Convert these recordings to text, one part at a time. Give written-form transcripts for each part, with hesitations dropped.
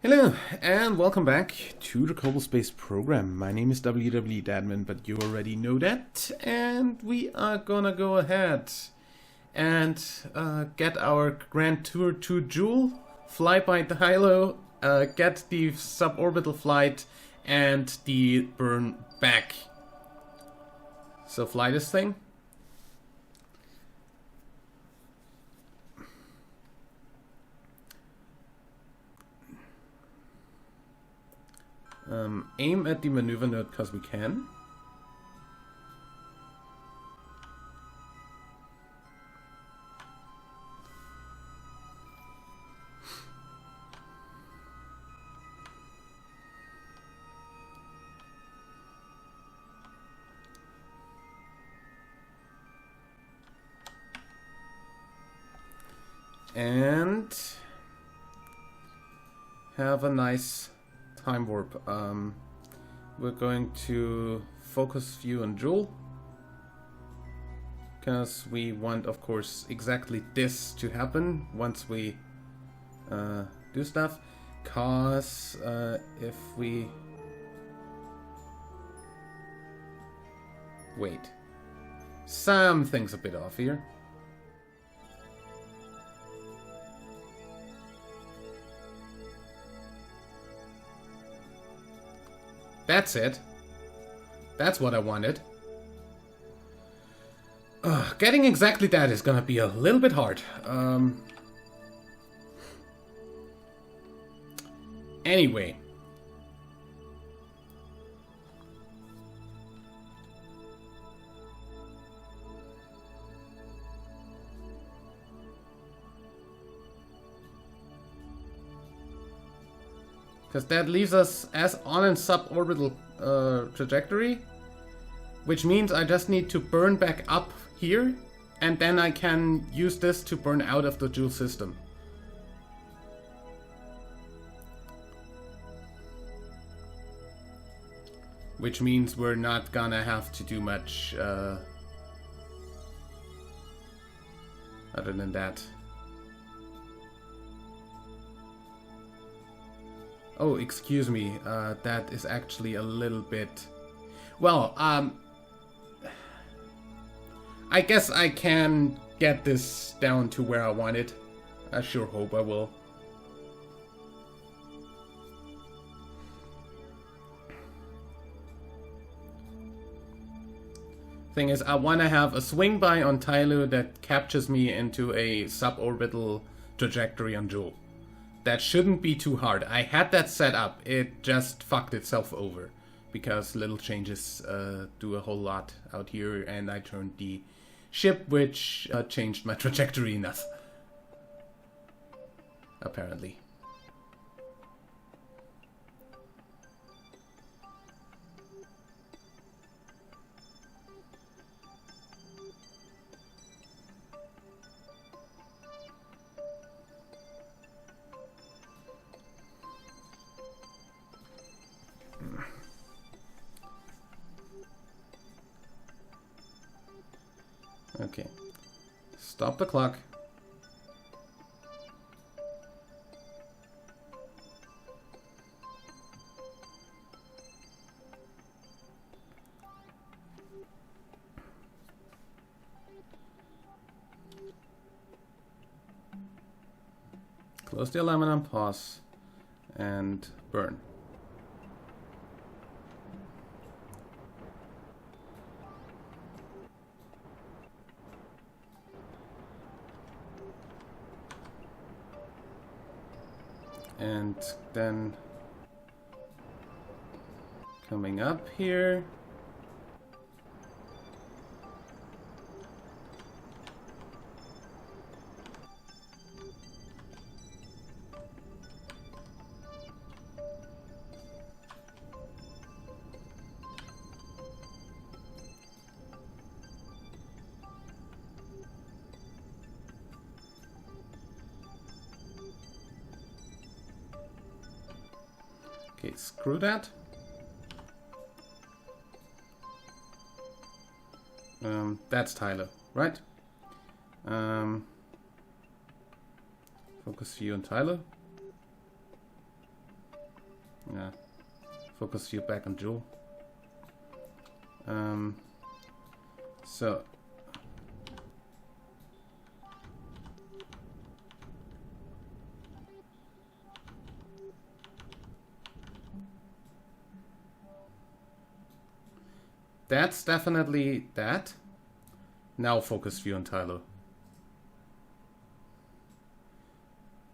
Hello, and welcome back to the Kerbal Space program. My name is Dadman, but you already know that. And we are gonna go ahead and get our Grand Tour to Joule, fly by Hilo, get the suborbital flight, and the burn back. So fly this thing. Aim at the maneuver node because we can. And have a nice time warp. We're going to focus view on Joule because we want, of course, exactly this to happen once we do stuff. Cause if we wait, something's a bit off here. That's it. That's what I wanted. Getting exactly that is gonna be a little bit hard. Anyway. Because that leaves us as on a suborbital trajectory, which means I just need to burn back up here, and then I can use this to burn out of the Joule system. Which means we're not gonna have to do much other than that. Oh, excuse me, that is actually a little bit... Well, I guess I can get this down to where I want it. I sure hope I will. Thing is, I want to have a swing by on Tylo that captures me into a suborbital trajectory on Joule. That shouldn't be too hard. I had that set up. It just fucked itself over. Because little changes do a whole lot out here. And I turned the ship, which changed my trajectory enough. Apparently. Okay. Stop the clock. Close the alignment on pause and burn. And then coming up here. Okay, screw that. That's Tylo, right? Focus view on Tylo. Yeah. Focus you back on Jewel. So that's definitely that. Now focus view on Tylo.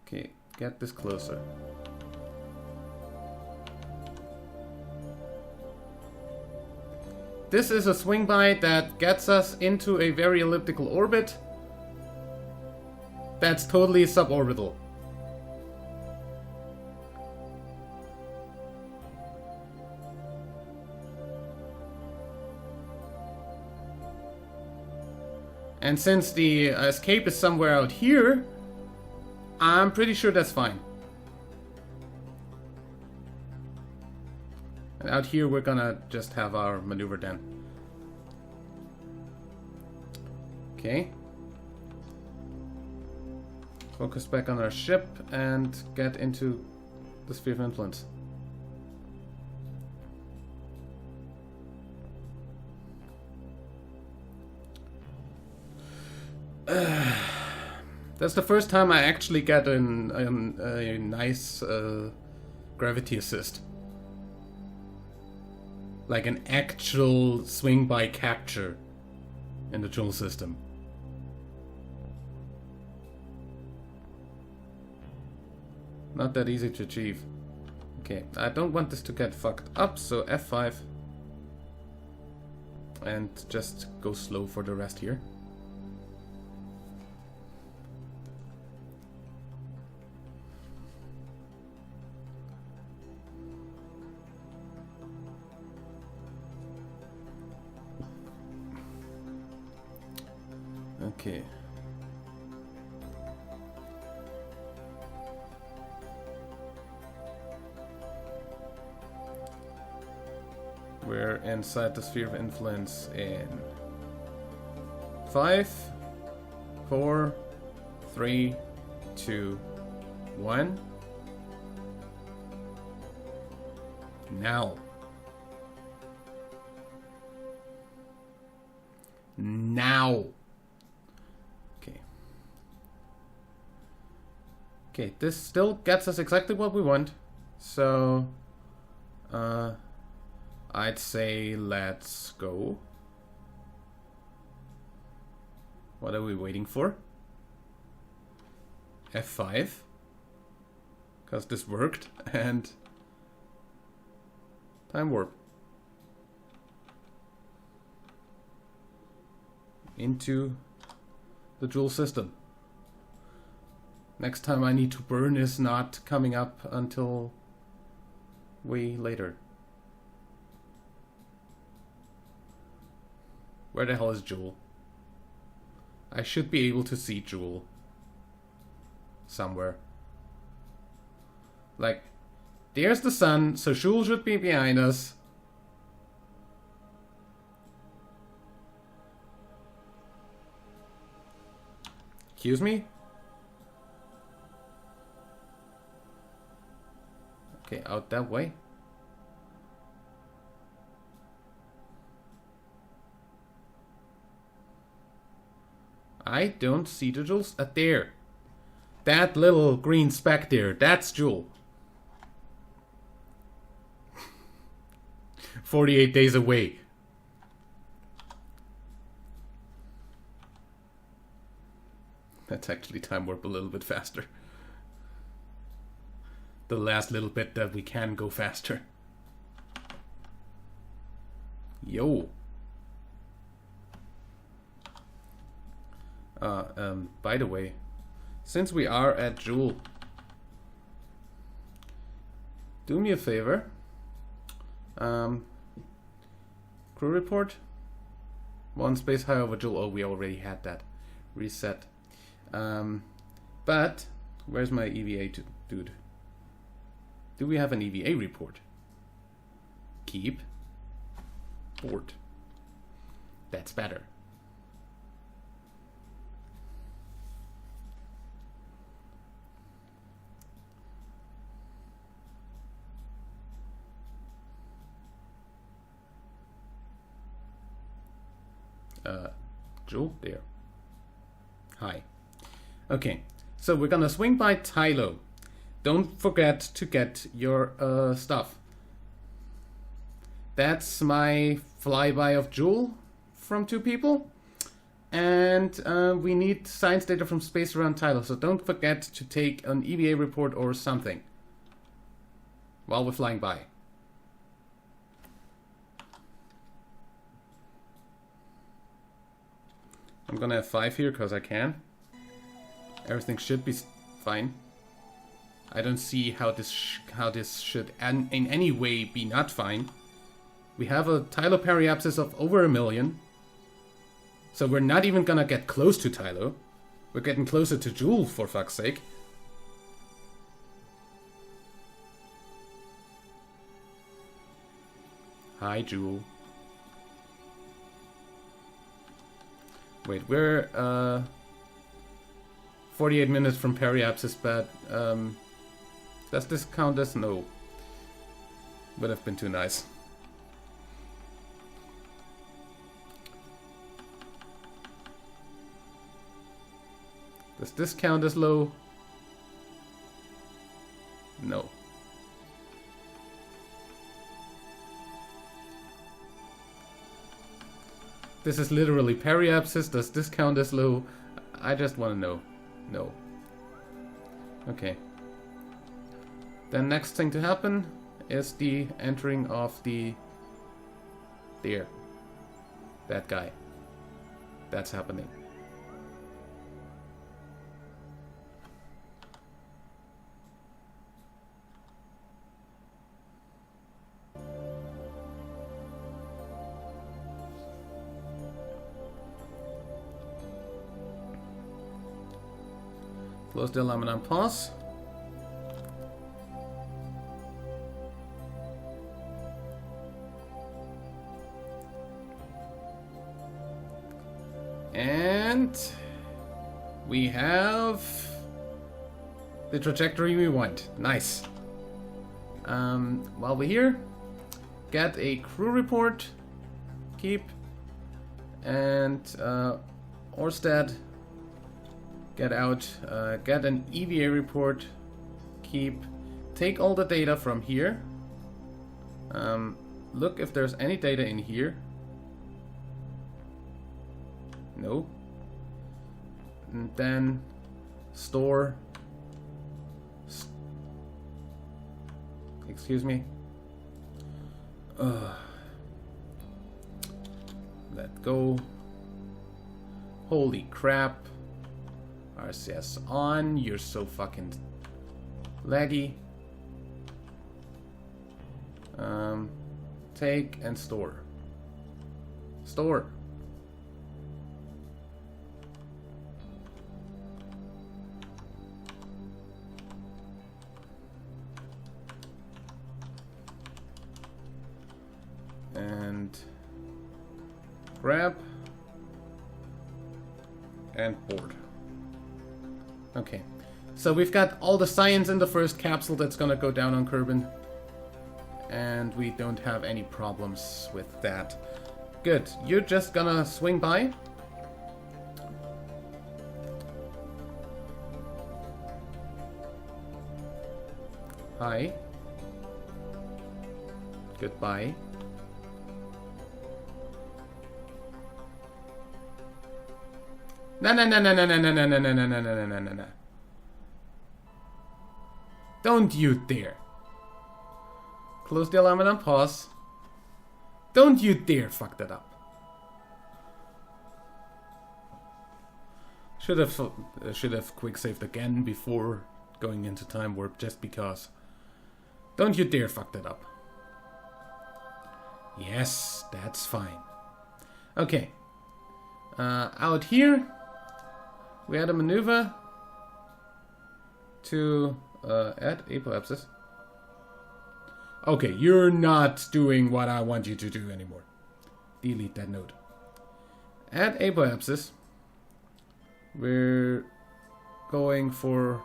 Okay, get this closer. This is a swing by that gets us into a very elliptical orbit. That's totally suborbital. And since the escape is somewhere out here, I'm pretty sure that's fine. And out here we're gonna just have our maneuver then. Okay. Focus back on our ship and get into the sphere of influence. That's the first time I actually get a nice gravity assist. Like an actual swing by capture in the Joule system. Not that easy to achieve. Okay, I don't want this to get fucked up, so F5. And just go slow for the rest here. Okay. We're inside the sphere of influence in 5, 4, 3, 2, 1. Now. Now. Okay, this still gets us exactly what we want. So, I'd say let's go. What are we waiting for? F5. Because this worked. And time warp. Into the Joule system. Next time I need to burn is not coming up until way later. Where the hell is Jewel? I should be able to see Jewel somewhere. Like, there's the sun, so Jewel should be behind us. Excuse me? Okay, out that way. I don't see the Jewels. There. That little green speck there. That's Jewel. 48 days away. That's actually time warp a little bit faster. The last little bit that we can go faster. Yo. By the way, since we are at Jewel, do me a favor. Crew report. 1 space high over Jewel. Oh, we already had that. Reset. But where's my EVA dude? Do we have an EVA report? Keep. Board. That's better. Jewel, there. Hi. Okay, so we're gonna swing by Tylo. Don't forget to get your stuff. That's my flyby of Jewel from 2 people. And we need science data from space around Tylo, so don't forget to take an EVA report or something while we're flying by. I'm gonna have 5 here because I can. Everything should be fine. I don't see how this should in any way be not fine. We have a Tylo periapsis of over 1 million. So we're not even gonna get close to Tylo. We're getting closer to Jewel, for fuck's sake. Hi, Jewel. Wait, we're 48 minutes from periapsis, but does this count as no? Would have been too nice. Does this count as low? No. This is literally periapsis. Does this count as low? I just want to know. No. Okay. Then next thing to happen is the entering of the... There. That guy. That's happening. Close the aluminum and pause. And we have the trajectory we want. Nice. While we're here, get a crew report. Keep. And Orsted. Get out, get an EVA report, keep, take all the data from here, look if there's any data in here, no, and then store, excuse me, let go, holy crap. RCS on, you're so fucking laggy. Take and store. Store. And grab and board. Okay, so we've got all the science in the first capsule that's gonna go down on Kerbal, and we don't have any problems with that. Good, you're just gonna swing by. Hi. Goodbye. No. Don't you dare. Close the alarm and pause. Don't you dare fuck that up. Should have quick saved again before going into time warp, just because. Don't you dare fuck that up. Yes, that's fine. Okay. Out here, we had a maneuver to add apoapsis. Okay, you're not doing what I want you to do anymore. Delete that node. Add apoapsis. We're going for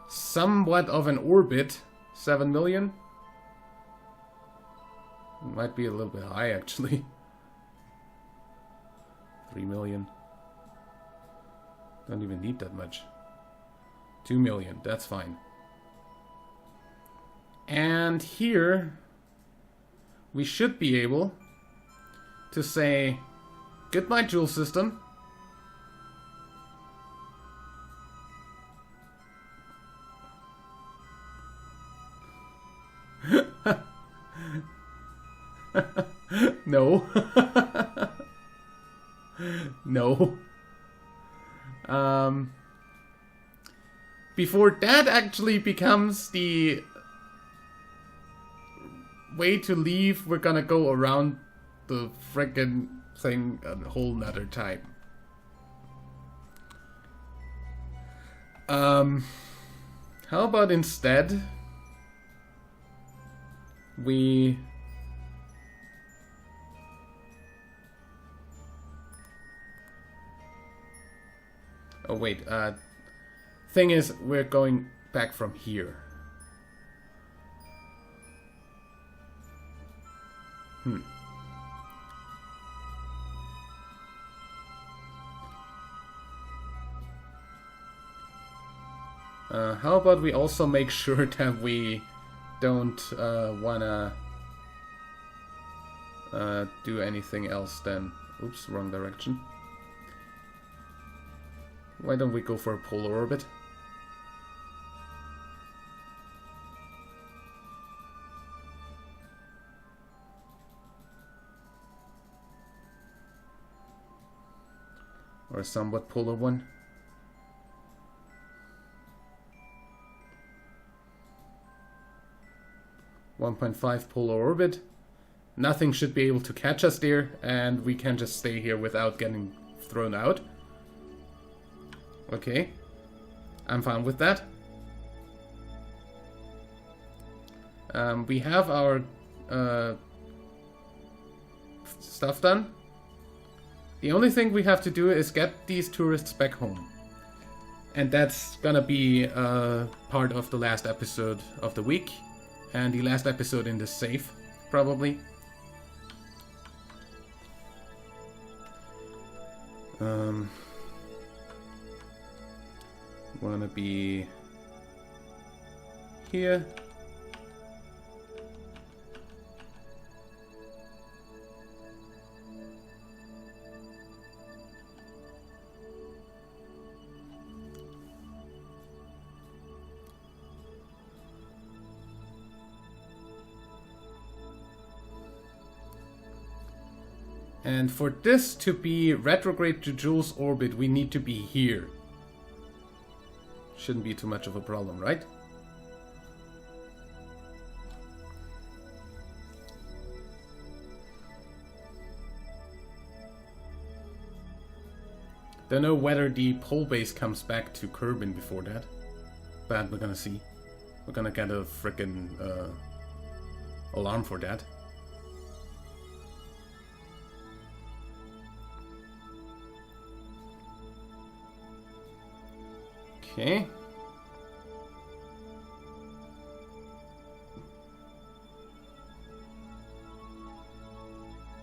somewhat of an orbit. 7 million. Might be a little bit high, actually. 3 million. Don't even need that much. 2 million, that's fine. And here we should be able to say goodbye Joule system. No. No. Before that actually becomes the way to leave, we're gonna go around the frickin' thing a whole nother time. How about instead we oh wait, thing is we're going back from here. How about we also make sure that we don't wanna do anything else then. Oops, wrong direction. Why don't we go for a polar orbit? Or a somewhat polar one. .5 polar orbit. Nothing should be able to catch us there, and we can just stay here without getting thrown out. Okay, I'm fine with that. We have our stuff done. The only thing we have to do is get these tourists back home. And that's gonna be part of the last episode of the week. And the last episode in this save, probably. Wanna be here. And for this to be retrograde to Joule's orbit, we need to be here. Shouldn't be too much of a problem, right? Don't know whether the pole base comes back to Kerbal before that. But we're gonna see. We're gonna get a frickin' alarm for that. Okay.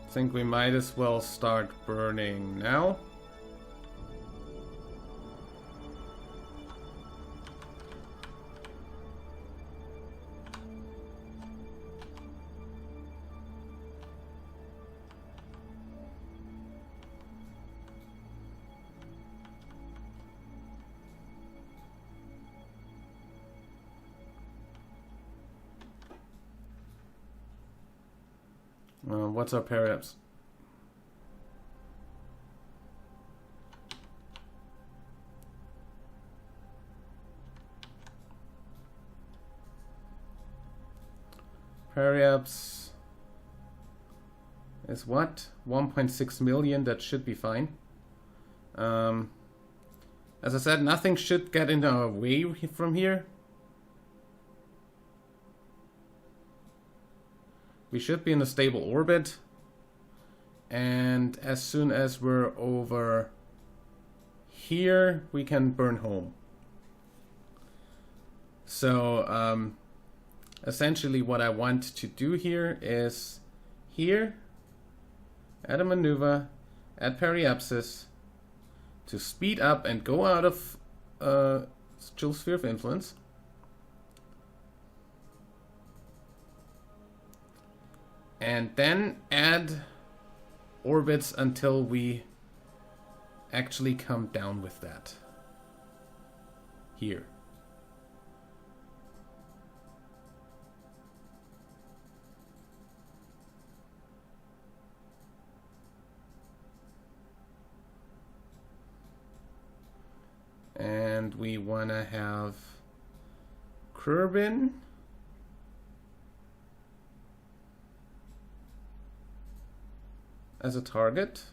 I think we might as well start burning now. What's our periups? Periups is what? 1.6 million, that should be fine. As I said, nothing should get in our way from here. We should be in a stable orbit, and as soon as we're over here, we can burn home. So, essentially what I want to do here is here, add a maneuver, Add periapsis to speed up and go out of Chill Sphere of Influence. And then add orbits until we actually come down with that. Here. And we want to have Kerbal as a target.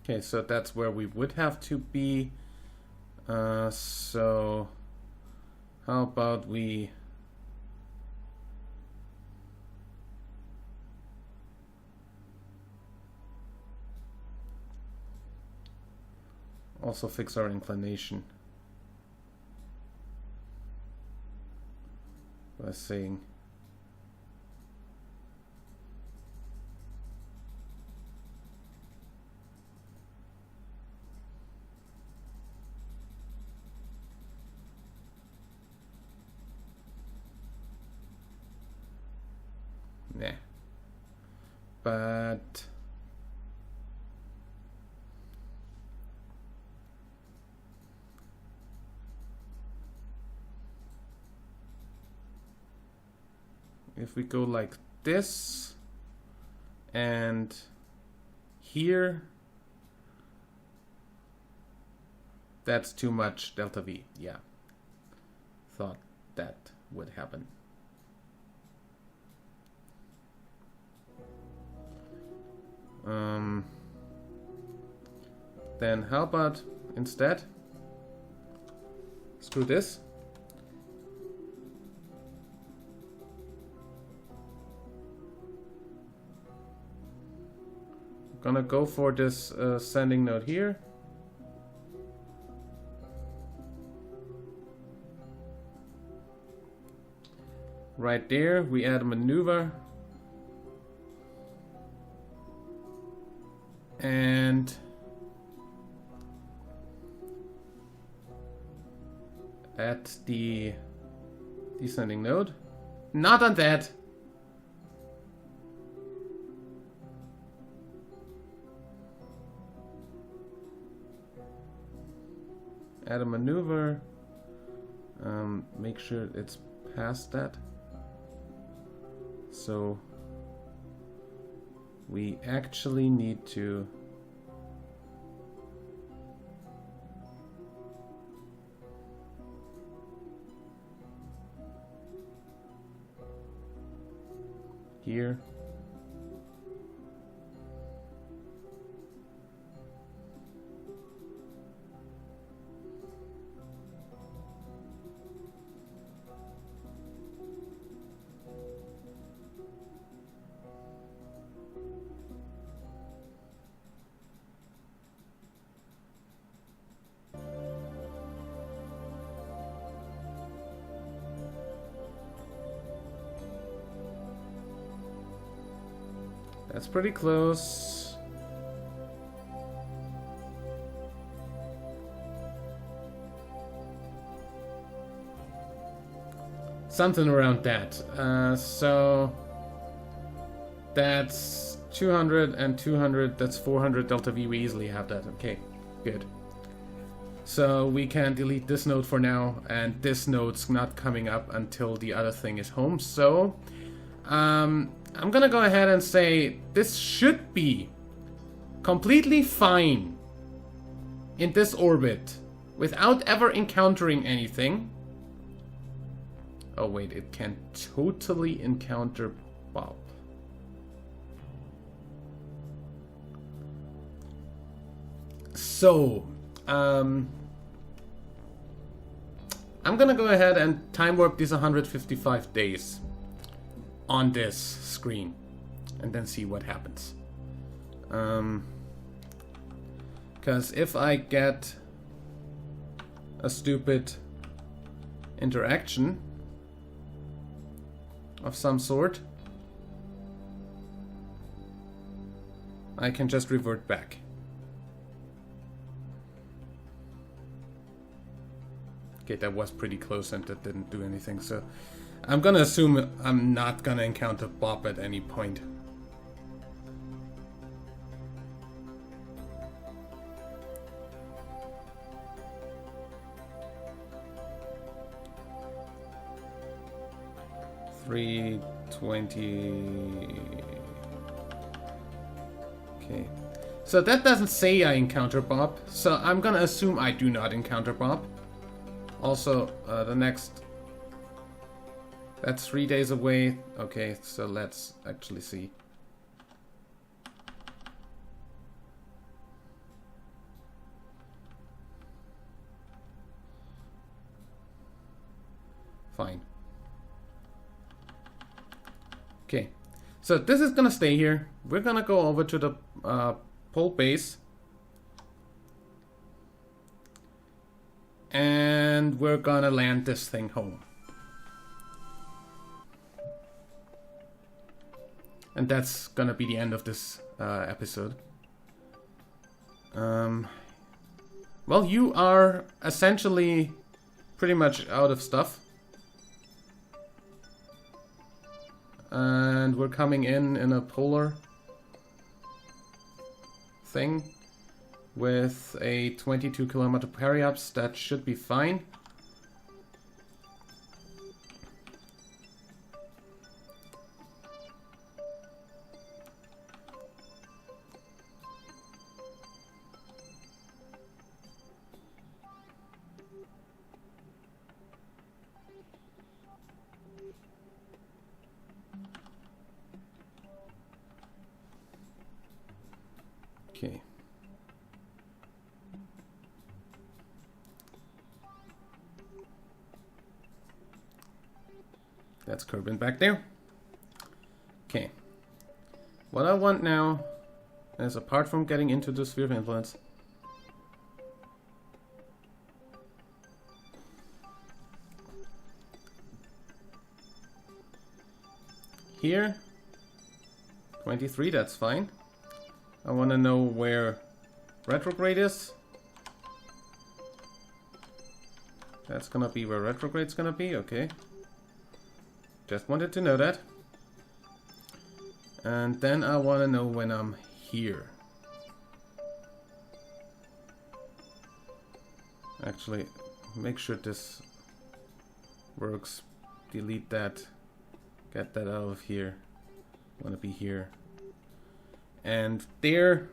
Okay, so that's where we would have to be. So how about we also fix our inclination by saying nah. But if we go like this and here, that's too much delta V. Yeah, thought that would happen. Then how about instead screw this. Gonna go for this sending node here. Right there, we add a maneuver. And at the descending node. Not on that. Add a maneuver. Make sure it's past that. So we actually need to here. That's pretty close. Something around that. So that's 200 and 200. That's 400 delta V. We easily have that. Okay, good. So we can delete this node for now, and this node's not coming up until the other thing is home. So I'm gonna go ahead and say this should be completely fine in this orbit without ever encountering anything. Oh wait, it can totally encounter Bob. So, I'm gonna go ahead and time warp these 155 days on this screen. and then see what happens. Because if I get a stupid interaction of some sort, I can just revert back. Okay, that was pretty close and that didn't do anything, so I'm gonna assume I'm not gonna encounter Bob at any point. $320. Okay. So that doesn't say I encounter Bob, so I'm gonna assume I do not encounter Bob. Also, the next... That's 3 days away. Okay, so let's actually see. Fine. Okay, so this is gonna stay here. We're gonna go over to the pole base. And we're gonna land this thing home. And that's gonna be the end of this episode. Well, you are essentially pretty much out of stuff. And we're coming in a polar thing with a 22 kilometer periups. That should be fine. Okay. That's Kerbal back there. Okay. What I want now is, apart from getting into the sphere of influence, here, 23, that's fine. I want to know where retrograde is. That's gonna be where retrograde's gonna be, okay. Just wanted to know that. And then I want to know when I'm here. Actually, make sure this works. Delete that. Get that out of here. I want to be here. And there,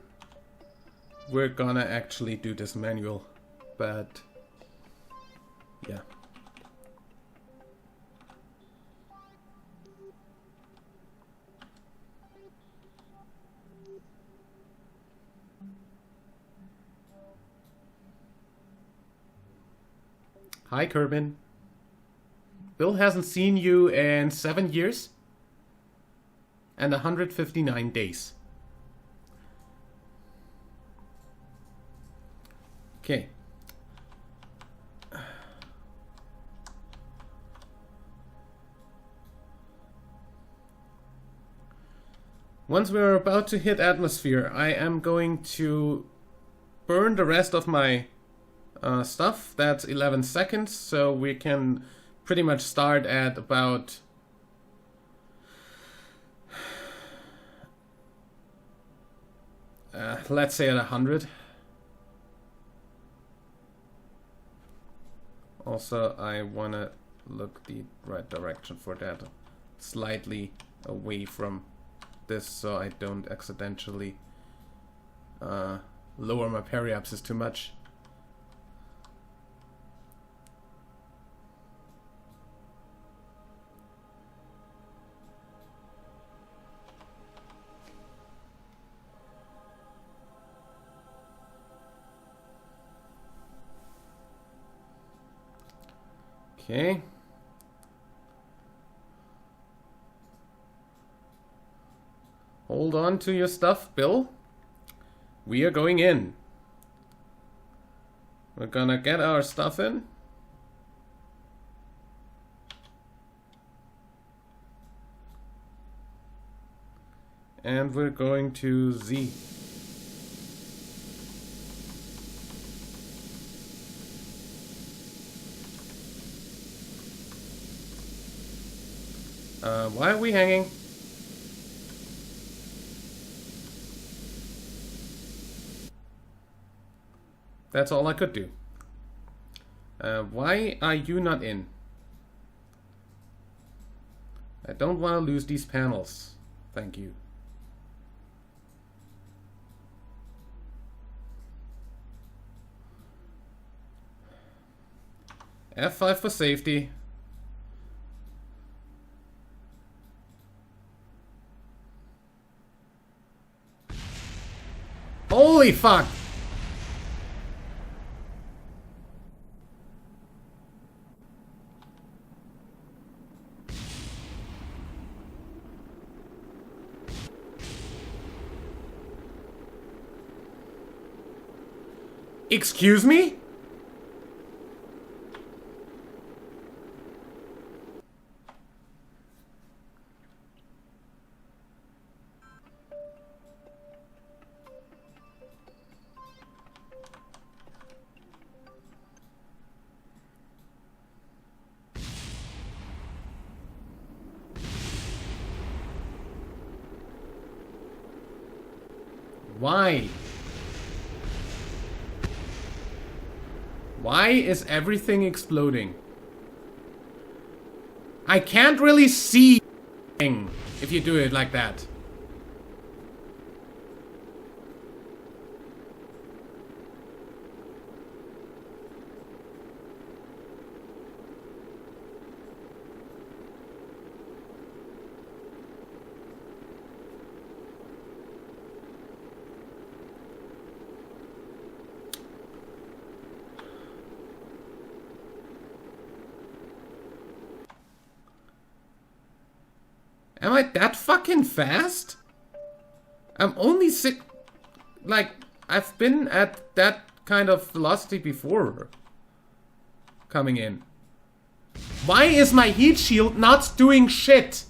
we're gonna actually do this manual. But, yeah. Hi, Kerbal. Bill hasn't seen you in 7 years and 159 days. Okay. Once we're about to hit atmosphere, I am going to burn the rest of my stuff. That's 11 seconds, so we can pretty much start at about let's say at 100. Also, I want to look the right direction for that, slightly away from this, so I don't accidentally lower my periapsis too much. Okay. Hold on to your stuff, Bill. We are going in. We're gonna get our stuff in. And we're going to Z. Why are we hanging? That's all I could do. Why are you not in? I don't want to lose these panels. Thank you. F5 for safety. Holy fuck! Excuse me? Why? Why is everything exploding? I can't really see if you do it like that. Am I that fucking fast? I'm only like, I've been at that kind of velocity before coming in. Why is my heat shield not doing shit?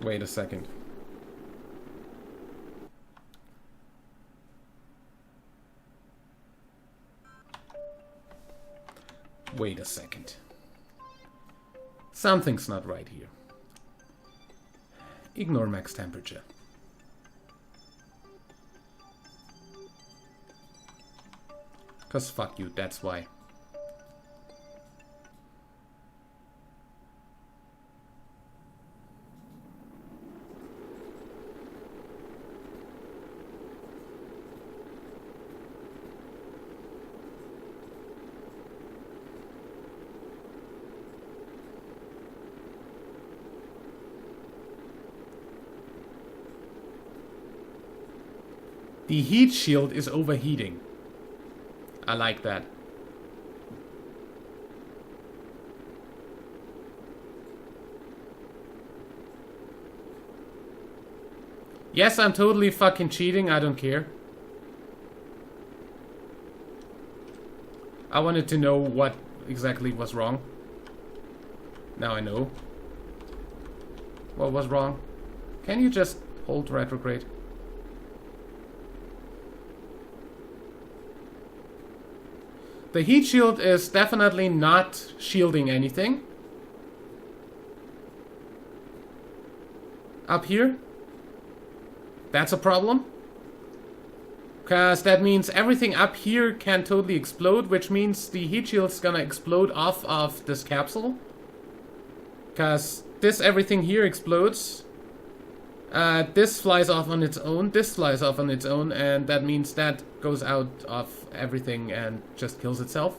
Wait a second. Wait a second. Something's not right here. Ignore max temperature. Cause fuck you, that's why. The heat shield is overheating. I like that. Yes, I'm totally fucking cheating. I don't care. I wanted to know what exactly was wrong. Now I know. What was wrong? Can you just hold retrograde? The heat shield is definitely not shielding anything. Up here. That's a problem. Because that means everything up here can totally explode, which means the heat shield's gonna explode off of this capsule. Because this everything here explodes. This flies off on its own, this flies off on its own, and that means that goes out of everything and just kills itself.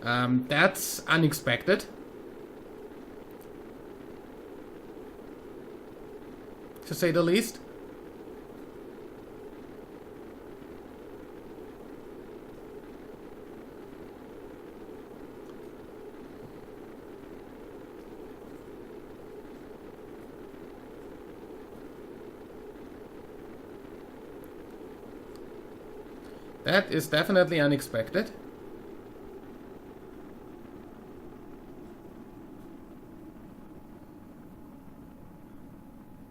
That's unexpected. To say the least. That is definitely unexpected.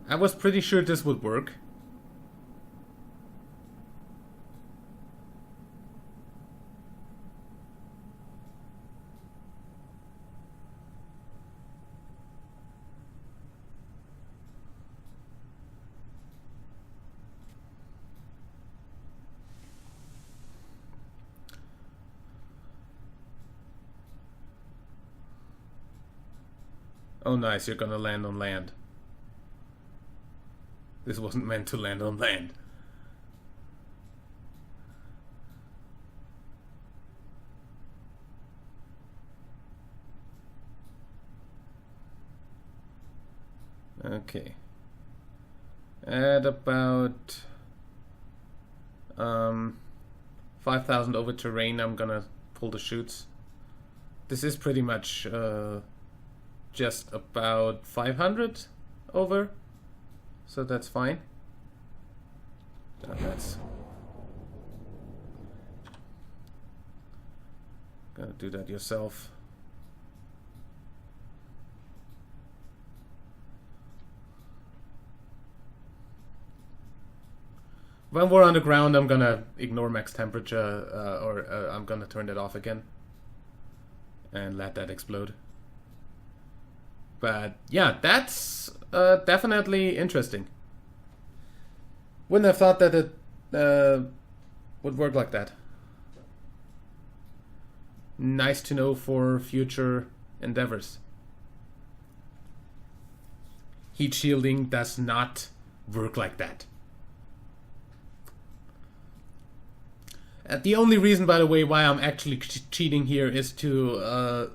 I was pretty sure this would work. Oh nice, you're gonna land on land. This wasn't meant to land on land. Okay. At about 5,000 over terrain, I'm gonna pull the chutes. This is pretty much just about 500 over, so that's fine. That's gonna do that yourself. When we're on the ground, I'm gonna ignore max temperature, or I'm gonna turn it off again and let that explode. But yeah, that's definitely interesting. Wouldn't have thought that it would work like that. Nice to know for future endeavors. Heat shielding does not work like that. The only reason, by the way, why I'm actually cheating here is to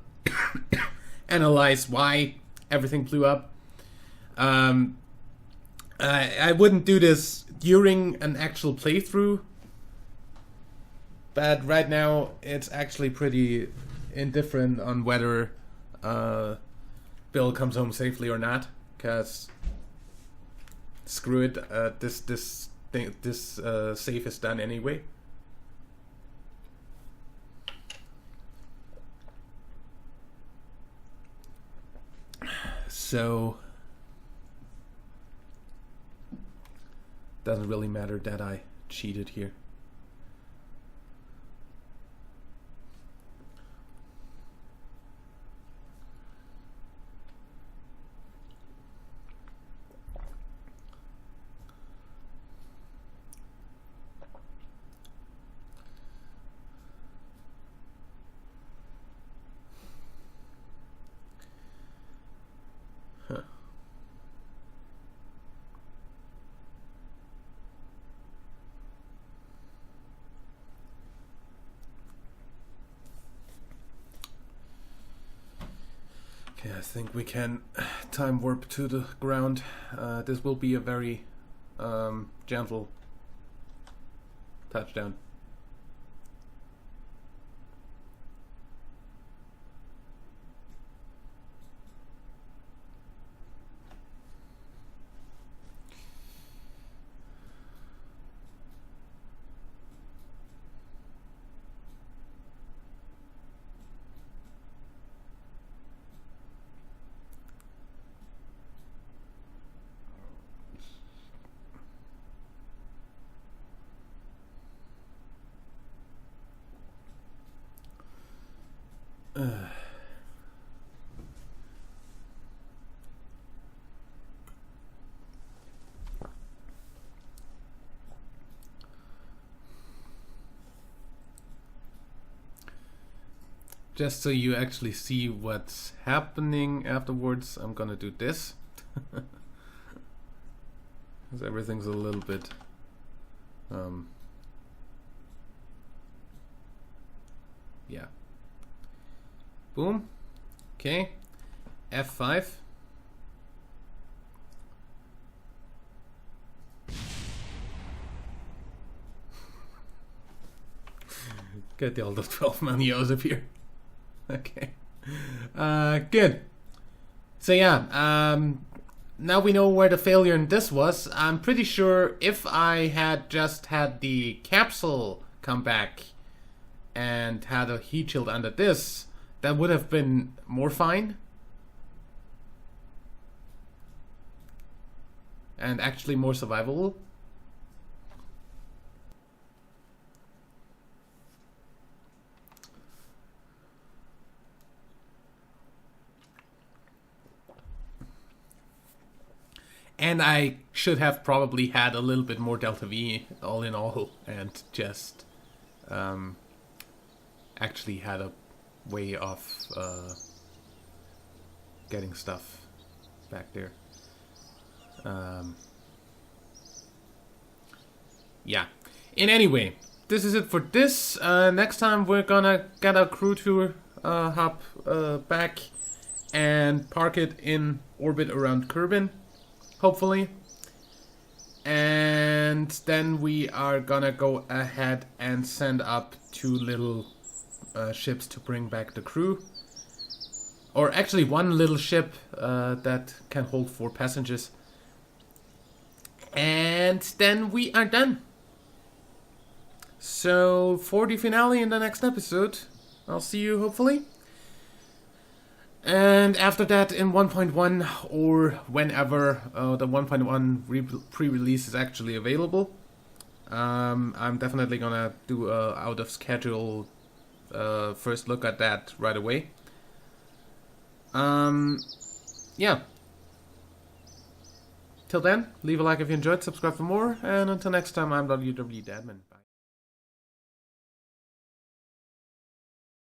analyze why everything blew up. I wouldn't do this during an actual playthrough, but right now it's actually pretty indifferent on whether Bill comes home safely or not, because screw it, this save is done anyway. So doesn't really matter that I cheated here. I think we can time warp to the ground. This will be a very gentle touchdown. Just so you actually see what's happening afterwards, I'm gonna do this. Because everything's a little bit yeah. Boom. Okay. F5. Get the old 12 manios up here. Okay. Good. So yeah, now we know where the failure in this was. I'm pretty sure if I had just had the capsule come back and had a heat shield under this, that would have been more fine. And actually more survivable. And I should have probably had a little bit more Delta V all in all, and just actually had a way of getting stuff back there. Yeah. In any way, this is it for this. Next time we're gonna get our crew tour hub back and park it in orbit around Kerbal, hopefully. And then we are gonna go ahead and send up 2 little ships to bring back the crew. Or actually 1 little ship that can hold 4 passengers. And then we are done. So for the finale in the next episode, I'll see you hopefully. And after that in 1.1 or whenever the 1.1 pre-release is actually available, I'm definitely gonna do a out of schedule first look at that right away. Yeah. Till then, leave a like if you enjoyed, subscribe for more, and until next time, I'm WWDadmin. Bye.